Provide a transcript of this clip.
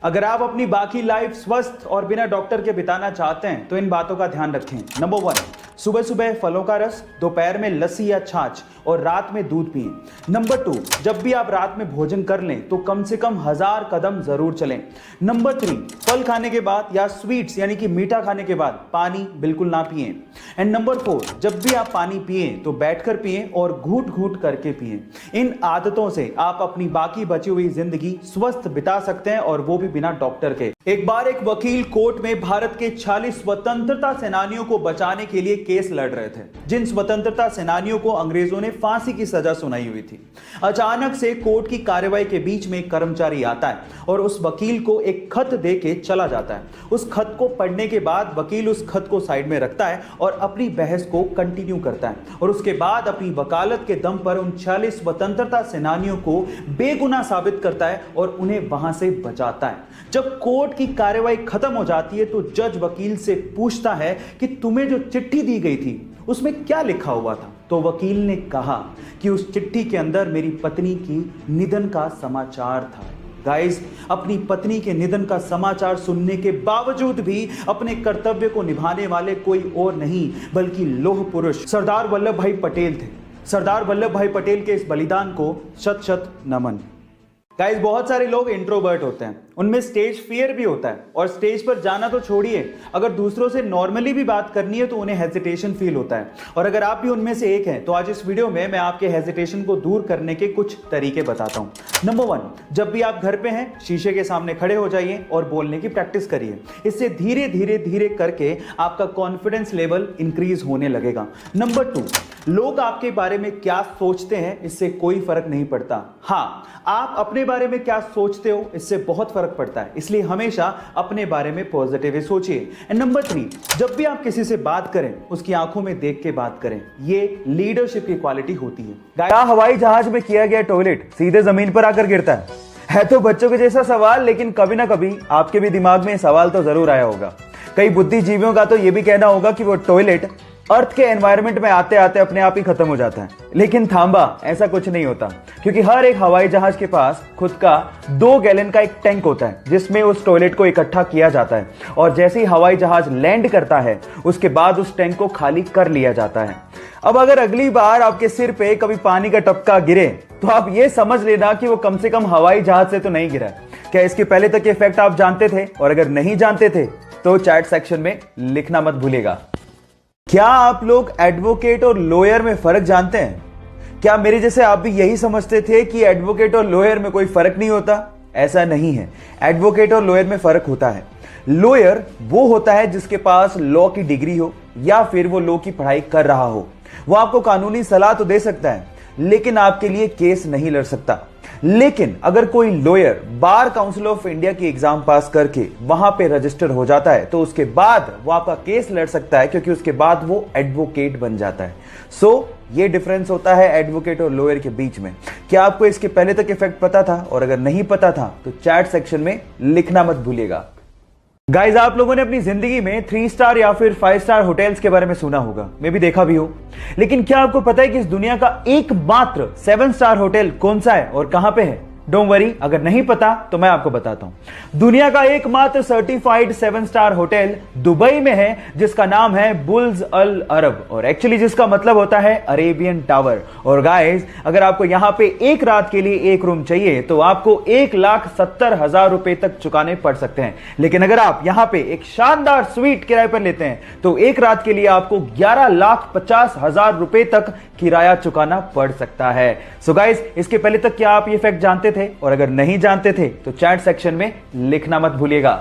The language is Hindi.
अगर आप अपनी बाकी लाइफ स्वस्थ और बिना डॉक्टर के बिताना चाहते हैं तो इन बातों का ध्यान रखें। नंबर 1, सुबह सुबह फलों का रस, दोपहर में लस्सी या छाछ और रात में दूध पिएं। नंबर 2, जब भी आप रात में भोजन कर लें तो कम से कम 1000 कदम जरूर चलें। नंबर 3, फल खाने के बाद या स्वीट्स यानी कि मीठा खाने के बाद पानी बिल्कुल ना पिएं। एंड नंबर 4, जब भी आप पानी पिएं तो बैठकर पिएं और घूट घूट करके पिएं। इन आदतों से आप अपनी बाकी बची हुई जिंदगी स्वस्थ बिता सकते हैं और वो भी बिना डॉक्टर के। एक बार एक वकील कोर्ट में भारत के 40 स्वतंत्रता सेनानियों को बचाने के लिए केस लड़ रहे थे, जिन स्वतंत्रता सेनानियों को अंग्रेजों ने फांसी की सजा सुनाई हुई थी। अचानक से कोर्ट की कार्रवाई के बीच में एक कर्मचारी आता है और उस वकील को एक खत दे के चला जाता है। उस खत को पढ़ने के बाद वकील उस खत को साइड में रखता है और अपनी बहस को कंटिन्यू करता है और उसके बाद अपनी वकालत के दम पर उन 40 स्वतंत्रता सेनानियों को बेगुनाह साबित करता है और उन्हें वहां से बचाता है। जब कोर्ट की कार्रवाई खत्म हो जाती है तो जज वकील से पूछता है कि तुम्हें जो चिट्ठी दी गई थी उसमें क्या लिखा हुआ था? तो वकील ने कहा कि उस चिट्ठी के अंदर मेरी पत्नी की निधन का समाचार था। गाइस, अपनी पत्नी के निधन का समाचार सुनने के बावजूद भी अपने कर्तव्य को निभाने वाले कोई और नहीं बल्कि लौह पुरुष सरदार वल्लभ भाई पटेल थे। सरदार वल्लभ भाई पटेल के इस बलिदान को शत शत नमन। गाइस, बहुत सारे लोग इंट्रोवर्ट होते हैं, उनमें स्टेज फियर भी होता है और स्टेज पर जाना तो छोड़िए, अगर दूसरों से नॉर्मली भी बात करनी है तो उन्हें हेजिटेशन फील होता है। और अगर आप भी उनमें से एक हैं तो आज इस वीडियो में मैं आपके हेजिटेशन को दूर करने के कुछ तरीके बताता हूं। नंबर 1, जब भी आप घर पे हैं शीशे के सामने खड़े हो जाइए और बोलने की प्रैक्टिस करिए। इससे धीरे धीरे धीरे करके आपका कॉन्फिडेंस लेवल इंक्रीज होने लगेगा। नंबर 2, लोग आपके बारे में क्या सोचते हैं इससे कोई फर्क नहीं पड़ता। हाँ, आप अपने बारे में क्या सोचते हो इससे बहुत फर्क पड़ता है, इसलिए हमेशा अपने बारे में पॉजिटिव सोचिए। एंड नंबर 3, जब भी आप किसी से बात करें उसकी आंखों में देख के बात करें, ये लीडरशिप की क्वालिटी होती है। क्या हवाई जहाज में किया गया टॉयलेट सीधे जमीन पर आकर गिरता है तो बच्चों के जैसा सवाल, लेकिन कभी ना कभी आपके भी दिमाग में सवाल तो जरूर आया होगा। कई बुद्धिजीवियों का तो यह भी कहना होगा कि वो टॉयलेट अर्थ के एनवायरनमेंट में आते आते अपने आप ही खत्म हो जाता है, लेकिन थांबा, ऐसा कुछ नहीं होता, क्योंकि हर एक हवाई जहाज के पास खुद का 2 गैलन का एक टैंक होता है जिसमें उस टॉयलेट को इकट्ठा किया जाता है और जैसे ही हवाई जहाज लैंड करता है उसके बाद उस टैंक को खाली कर लिया जाता है। अब अगर अगली बार आपके सिर पे कभी पानी का टपका गिरे तो आप ये समझ लेना कि वो कम से कम हवाई जहाज से तो नहीं गिरा। क्या इसके पहले तक ये फैक्ट आप जानते थे? और अगर नहीं जानते थे तो चैट सेक्शन में लिखना मत भूलिएगा। क्या आप लोग एडवोकेट और लॉयर में फर्क जानते हैं? क्या मेरे जैसे आप भी यही समझते थे कि एडवोकेट और लॉयर में कोई फर्क नहीं होता? ऐसा नहीं है, एडवोकेट और लॉयर में फर्क होता है। लॉयर वो होता है जिसके पास लॉ की डिग्री हो या फिर वो लॉ की पढ़ाई कर रहा हो। वो आपको कानूनी सलाह तो दे सकता है लेकिन आपके लिए केस नहीं लड़ सकता। लेकिन अगर कोई lawyer bar council of India की एग्जाम पास करके वहां पे रजिस्टर हो जाता है तो उसके बाद वो आपका केस लड़ सकता है, क्योंकि उसके बाद वो एडवोकेट बन जाता है। सो ये डिफरेंस होता है एडवोकेट और लॉयर के बीच में। क्या आपको इसके पहले तक इफेक्ट पता था? और अगर नहीं पता था तो चैट सेक्शन में लिखना मत भूलिएगा। गाइज, आप लोगों ने अपनी जिंदगी में 3 स्टार या फिर 5 स्टार होटल्स के बारे में सुना होगा, मैं भी देखा भी हूं, लेकिन क्या आपको पता है कि इस दुनिया का एकमात्र 7 स्टार होटल कौन सा है और कहां पे है? डोंट वरी, अगर नहीं पता तो मैं आपको बताता हूं। दुनिया का एकमात्र सर्टिफाइड 7 स्टार होटल दुबई में है जिसका नाम है बुर्ज अल अरब, और एक्चुअली जिसका मतलब होता है अरेबियन टावर। और गाइस, अगर आपको यहां पे एक रात के लिए एक रूम चाहिए तो आपको 1,70,000 रुपए तक चुकाने पड़ सकते हैं, लेकिन अगर आप यहां पे एक शानदार स्वीट किराए पर लेते हैं तो एक रात के लिए आपको 11,50,000 रुपए तक किराया चुकाना पड़ सकता है। सो गाइस, इसके पहले तक क्या आप ये फैक्ट जानते थे? और अगर नहीं जानते थे तो चैट सेक्शन में लिखना मत भूलिएगा।